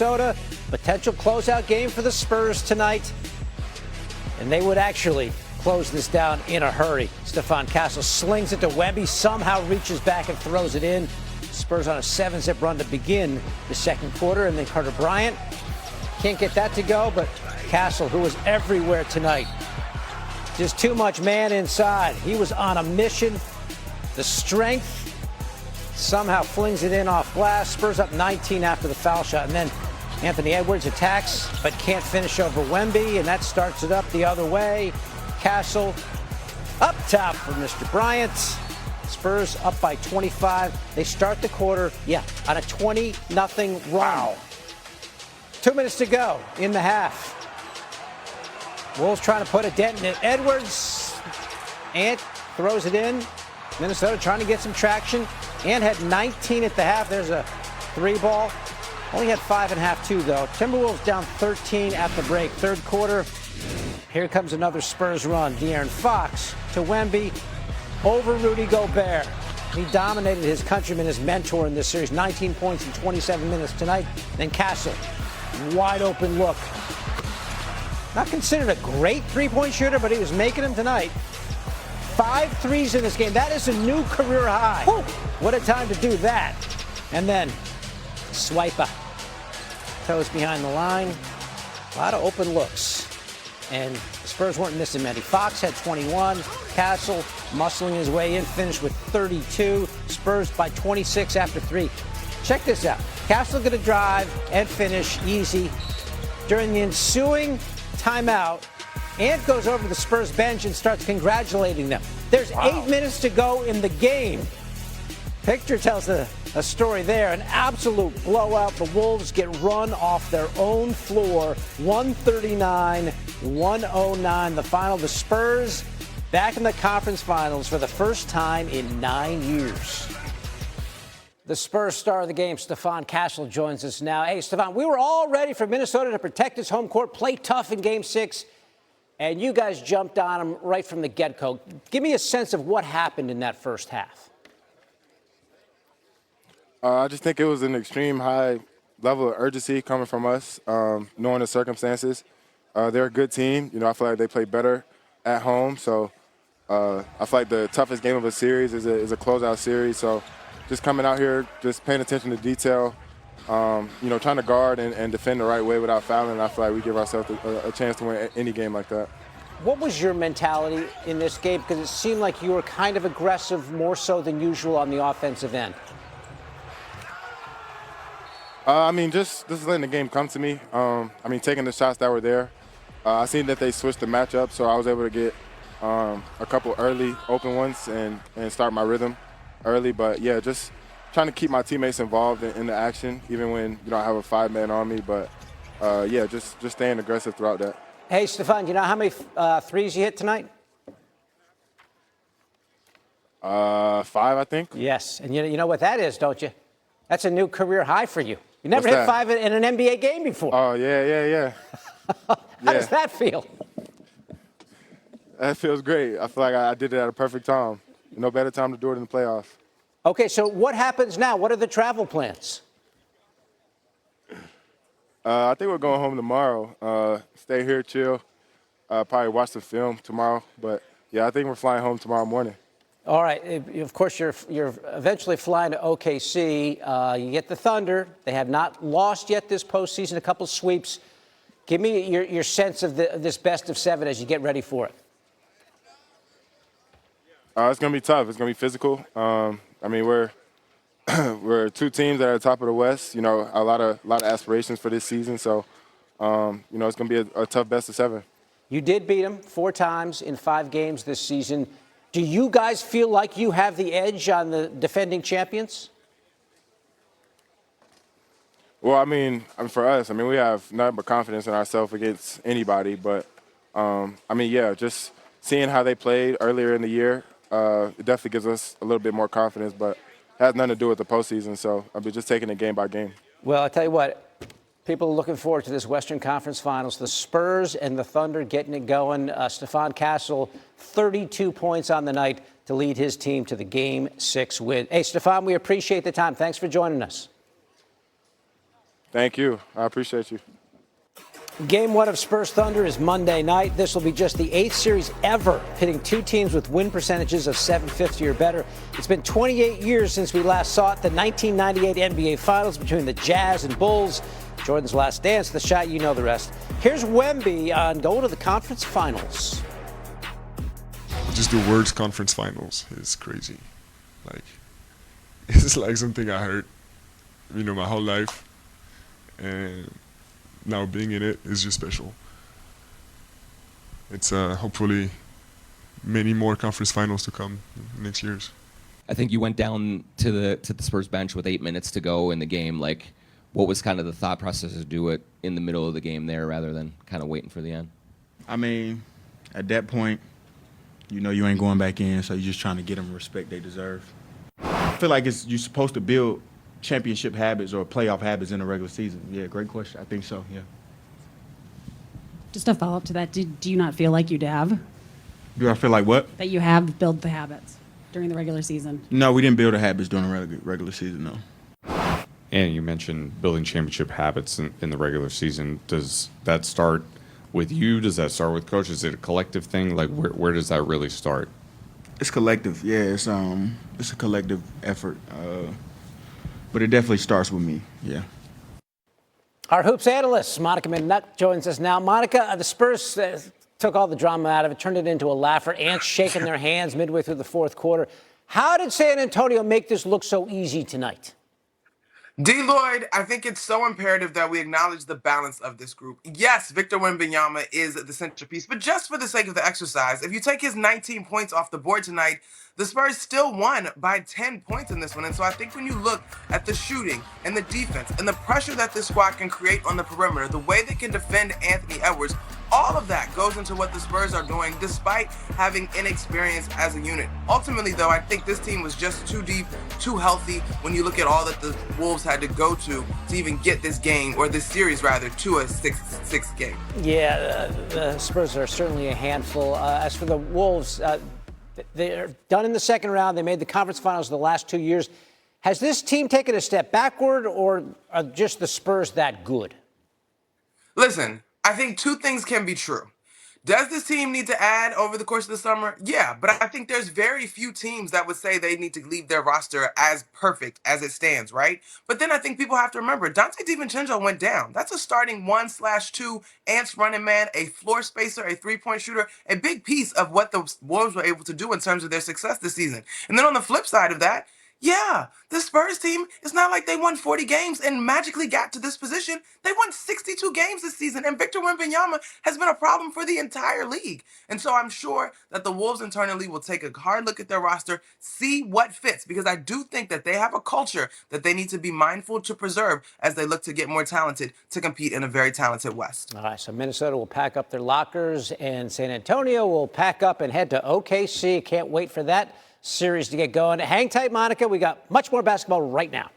Minnesota. Potential closeout game for the Spurs tonight. And they would actually close this down in a hurry. Stefan Castle slings it to Wemby, somehow reaches back and throws it in. Spurs on a 7-zip run to begin the second quarter. And then Carter Bryant can't get that to go, but Castle, who was everywhere tonight, just too much man inside. He was on a mission. The strength somehow flings it in off glass. Spurs up 19 after the foul shot. And then Anthony Edwards attacks but can't finish over Wemby, and that starts it up the other way. Castle up top for Mr. Bryant. Spurs up by 25. They start the quarter, on a 20-0 run. Wow. 2 minutes to go in the half. Wolves trying to put a dent in it. Edwards, Ant throws it in. Minnesota trying to get some traction. Ant had 19 at the half. There's a 3-ball. Only had 5 at half, too, though. Timberwolves down 13 at the break. Third quarter. Here comes another Spurs run. De'Aaron Fox to Wemby over Rudy Gobert. He dominated his countryman, his mentor in this series. 19 points in 27 minutes tonight. Then Castle, wide open look. Not considered a great three-point shooter, but he was making them tonight. 5 threes in this game. That is a new career high. Woo. What a time to do that. And then Swiper. Toes behind the line. A lot of open looks. And the Spurs weren't missing many. Fox had 21. Castle muscling his way in, finished with 32. Spurs by 26 after 3. Check this out. Castle going to drive and finish easy. During the ensuing timeout, Ant goes over to the Spurs bench and starts congratulating them. There's 8 minutes to go in the game. Picture tells a story there. An absolute blowout. The Wolves get run off their own floor. 139-109. The final. The Spurs back in the conference finals for the first time in 9 years. The Spurs star of the game, Stefan Castle, joins us now. Hey, Stefan, we were all ready for Minnesota to protect its home court, play tough in Game 6, and you guys jumped on them right from the get-go. Give me a sense of what happened in that first half. I just think it was an extreme high level of urgency coming from us, knowing the circumstances. They're a good team. I feel like they play better at home. So I feel like the toughest game of a series is a closeout series. So just coming out here, just paying attention to detail, trying to guard and defend the right way without fouling. I feel like we give ourselves a chance to win any game like that. What was your mentality in this game? Because it seemed like you were kind of aggressive, more so than usual on the offensive end. Just letting the game come to me. Taking the shots that were there. I seen that they switched the matchup, so I was able to get a couple early open ones and start my rhythm early. But, just trying to keep my teammates involved in the action, even when I have a 5-man on me. But, just staying aggressive throughout that. Hey, Stefan, you know how many threes you hit tonight? 5, I think. Yes, and you know what that is, don't you? That's a new career high for you. You never hit 5 in an NBA game before. Oh, yeah. How does that feel? That feels great. I feel like I did it at a perfect time. No better time to do it in the playoffs. Okay, so what happens now? What are the travel plans? I think we're going home tomorrow. Stay here, chill. Probably watch the film tomorrow. But, I think we're flying home tomorrow morning. All right. Of course, you're eventually flying to OKC. You get the Thunder. They have not lost yet this postseason. A couple sweeps. Give me your sense of this best of 7 as you get ready for it. It's going to be tough. It's going to be physical. We're 2 teams that are at the top of the West. A lot of aspirations for this season. So, it's going to be a tough best of 7. You did beat them 4 times in 5 games this season. Do you guys feel like you have the edge on the defending champions? Well, for us, we have nothing but confidence in ourselves against anybody. But, just seeing how they played earlier in the year, it definitely gives us a little bit more confidence. But it has nothing to do with the postseason. So just taking it game by game. Well, I'll tell you what. People are looking forward to this Western Conference Finals. The Spurs and the Thunder getting it going. Stefan Castle, 32 points on the night to lead his team to the Game 6 win. Hey, Stefan, we appreciate the time. Thanks for joining us. Thank you. I appreciate you. Game 1 of Spurs Thunder is Monday night. This will be just the 8th series ever pitting two teams with win percentages of .750 or better. It's been 28 years since we last saw it, the 1998 NBA Finals between the Jazz and Bulls. Jordan's last dance, the shot, you know the rest. Here's Wemby on going to the conference finals. Just the words conference finals is crazy. Like, it's like something I heard, my whole life. And now being in it is just special. It's hopefully many more conference finals to come next year's. I think you went down to the Spurs bench with 8 minutes to go in the game. Like, what was kind of the thought process to do it in the middle of the game there rather than kind of waiting for the end? I mean, at that point, you ain't going back in, so you're just trying to get them the respect they deserve. I feel like you're supposed to build championship habits or playoff habits in the regular season. Yeah, great question. I think so, yeah. Just a follow-up to that, do you not feel like you'd have? Do I feel like what? That you have built the habits during the regular season? No, we didn't build the habits during the regular season, no. And you mentioned building championship habits in the regular season. Does that start with you? Does that start with coach? Is it a collective thing? Like, where does that really start? It's collective, yeah. It's a collective effort. But it definitely starts with me, yeah. Our hoops analyst, Monica McNutt, joins us now. Monica, the Spurs took all the drama out of it, turned it into a laugher, ants shaking their hands midway through the fourth quarter. How did San Antonio make this look so easy tonight? D. Lloyd, I think it's so imperative that we acknowledge the balance of this group. Yes, Victor Wembanyama is the centerpiece, but just for the sake of the exercise, if you take his 19 points off the board tonight, the Spurs still won by 10 points in this one. And so I think when you look at the shooting and the defense and the pressure that this squad can create on the perimeter, the way they can defend Anthony Edwards, all of that goes into what the Spurs are doing despite having inexperience as a unit. Ultimately, though, I think this team was just too deep, too healthy when you look at all that the Wolves had to go to even get this game, or this series rather, to a 6-6 game. Yeah, the Spurs are certainly a handful. As for the Wolves, they're done in the second round. They made the conference finals the last 2 years. Has this team taken a step backward, or are just the Spurs that good? Listen, I think two things can be true. Does this team need to add over the course of the summer? Yeah, but I think there's very few teams that would say they need to leave their roster as perfect as it stands, right? But then I think people have to remember, Dante DiVincenzo went down. That's a starting 1/2 ants running man, a floor spacer, a three-point shooter, a big piece of what the Wolves were able to do in terms of their success this season. And then on the flip side of that, yeah, the Spurs team, it's not like they won 40 games and magically got to this position. They won 62 games this season, and Victor Wembanyama has been a problem for the entire league. And so I'm sure that the Wolves internally will take a hard look at their roster, see what fits, because I do think that they have a culture that they need to be mindful to preserve as they look to get more talented to compete in a very talented West. All right, so Minnesota will pack up their lockers, and San Antonio will pack up and head to OKC. Can't wait for that series to get going. Hang tight, Monica. We got much more basketball right now.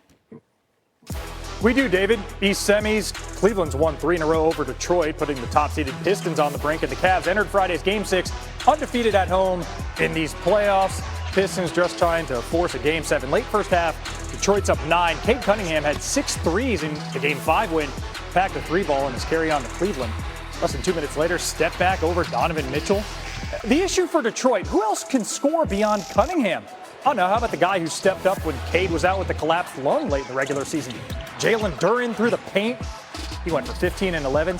We do, David. East semis. Cleveland's won 3 in a row over Detroit, putting the top-seeded Pistons on the brink. And the Cavs entered Friday's Game 6 undefeated at home in these playoffs. Pistons just trying to force a Game 7. Late first half, Detroit's up 9. Cade Cunningham had 6 threes in the Game 5 win. Packed a 3-ball in his carry-on to Cleveland. Less than 2 minutes later, step back over Donovan Mitchell. The issue for Detroit, who else can score beyond Cunningham? Oh no, how about the guy who stepped up when Cade was out with the collapsed lung late in the regular season? Jalen Duren through the paint. He went for 15 and 11.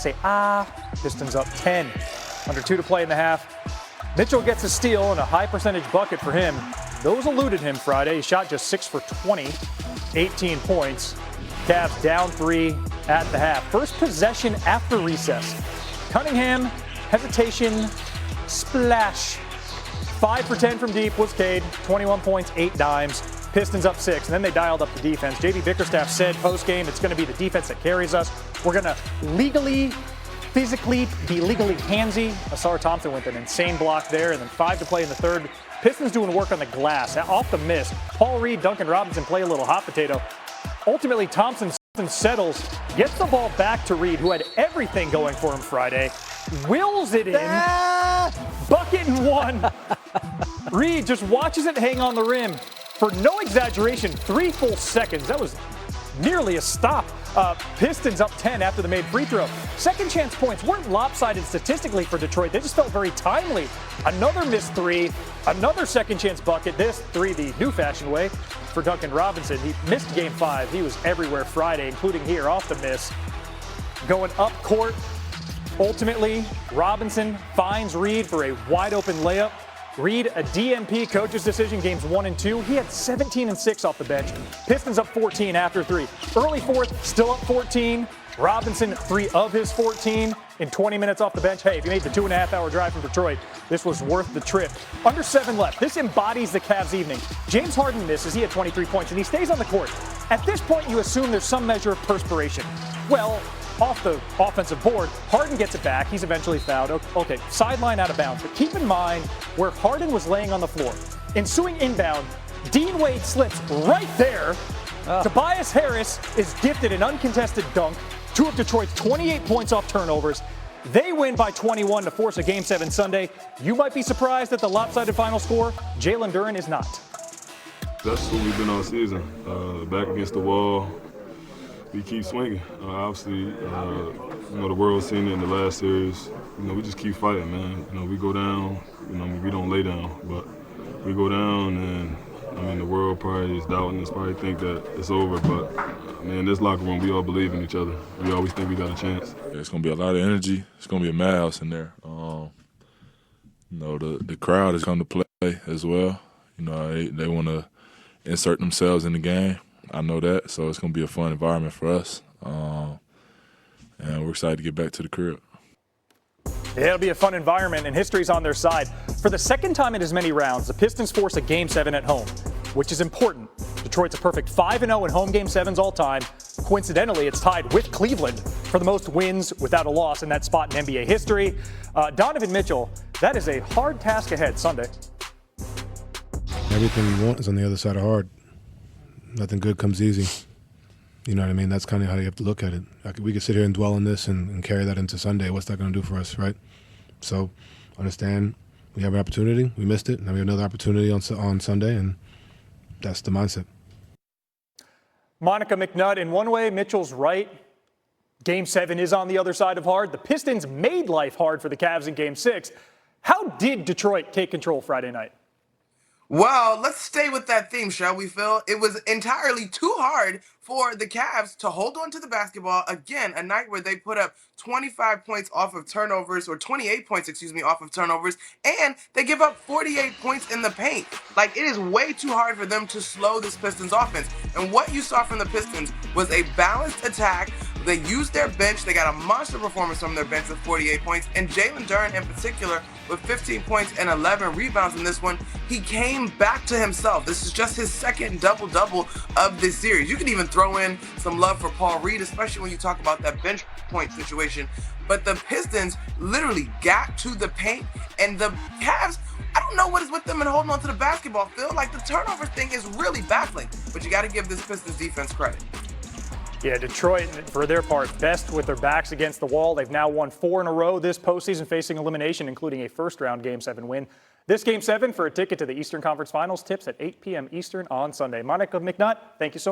Pistons up 10. Under 2 to play in the half. Mitchell gets a steal and a high percentage bucket for him. Those eluded him Friday. He shot just 6 for 20, 18 points. Cavs down 3 at the half. First possession after recess. Cunningham, hesitation, splash. 5 for 10 from deep was Cade, 21 points, 8 dimes. Pistons up 6, and then they dialed up the defense. J.B. Bickerstaff said post-game, it's going to be the defense that carries us. We're going to physically be legally handsy. Asar Thompson with an insane block there, and then 5 to play in the third. Pistons doing work on the glass. Off the miss. Paul Reed, Duncan Robinson play a little hot potato. Ultimately, Thompson settles, gets the ball back to Reed, who had everything going for him Friday. Wills it in. Bucket and 1. Reed just watches it hang on the rim for no exaggeration, 3 full seconds. That was nearly a stop Pistons up 10 after the made free throw. Second chance points weren't lopsided statistically for Detroit. They just felt very timely. Another missed three, another second chance bucket. This three the new fashioned way for Duncan Robinson. He missed game 5. He was everywhere Friday, including here off the miss. Going up court. Ultimately, Robinson finds Reed for a wide open layup. Reed, a DNP coach's decision, games 1 and 2. He had 17 and 6 off the bench. Pistons up 14 after 3. Early fourth, still up 14. Robinson, 3 of his 14 in 20 minutes off the bench. Hey, if you made the 2.5-hour drive from Detroit, this was worth the trip. Under 7 left. This embodies the Cavs' evening. James Harden misses. He had 23 points, and he stays on the court. At this point, you assume there's some measure of perspiration. Well, off the offensive board, Harden gets it back. He's eventually fouled. Okay, sideline out of bounds. But keep in mind where Harden was laying on the floor. Ensuing inbound, Dean Wade slips right there. Tobias Harris is gifted an uncontested dunk. 2 of Detroit's 28 points off turnovers. They win by 21 to force a Game 7 Sunday. You might be surprised at the lopsided final score. Jalen Duren is not. That's what we've been all season. Back against the wall. We keep swinging. Obviously, the world's seen it in the last series. We just keep fighting, man. We go down. We don't lay down, but we go down, and the world probably is doubting us, probably think that it's over. But man, this locker room, we all believe in each other. We always think we got a chance. It's gonna be a lot of energy. It's gonna be a madhouse in there. The crowd has come to play as well. They want to insert themselves in the game. I know that, so it's going to be a fun environment for us, and we're excited to get back to the crib. Yeah, it'll be a fun environment, and history's on their side. For the second time in as many rounds, the Pistons force a Game 7 at home, which is important. Detroit's a perfect 5-0 in home Game 7s all time. Coincidentally, it's tied with Cleveland for the most wins without a loss in that spot in NBA history. Donovan Mitchell, that is a hard task ahead Sunday. Everything you want is on the other side of hard. Nothing good comes easy. You know what I mean? That's kind of how you have to look at it. We could sit here and dwell on this and carry that into Sunday. What's that going to do for us, right? So understand we have an opportunity. We missed it. Now we have another opportunity on Sunday, and that's the mindset. Monica McNutt, in one way, Mitchell's right. Game 7 is on the other side of hard. The Pistons made life hard for the Cavs in Game 6. How did Detroit take control Friday night? Well, let's stay with that theme, shall we, Phil? It was entirely too hard for the Cavs to hold on to the basketball. Again, a night where they put up 25 points off of turnovers, or 28 points, off of turnovers, and they give up 48 points in the paint. Like, it is way too hard for them to slow this Pistons offense. And what you saw from the Pistons was a balanced attack. They used their bench. They got a monster performance from their bench with 48 points. And Jalen Duren in particular with 15 points and 11 rebounds in this one. He came back to himself. This is just his second double-double of this series. You can even throw in some love for Paul Reed, especially when you talk about that bench point situation. But the Pistons literally got to the paint, and the Cavs, I don't know what is with them and holding on to the basketball, Phil. Like, the turnover thing is really baffling. But you got to give this Pistons defense credit. Yeah, Detroit, for their part, best with their backs against the wall. They've now won 4 in a row this postseason, facing elimination, including a first-round Game 7 win. This Game 7 for a ticket to the Eastern Conference Finals tips at 8 p.m. Eastern on Sunday. Monica McNutt, thank you so much.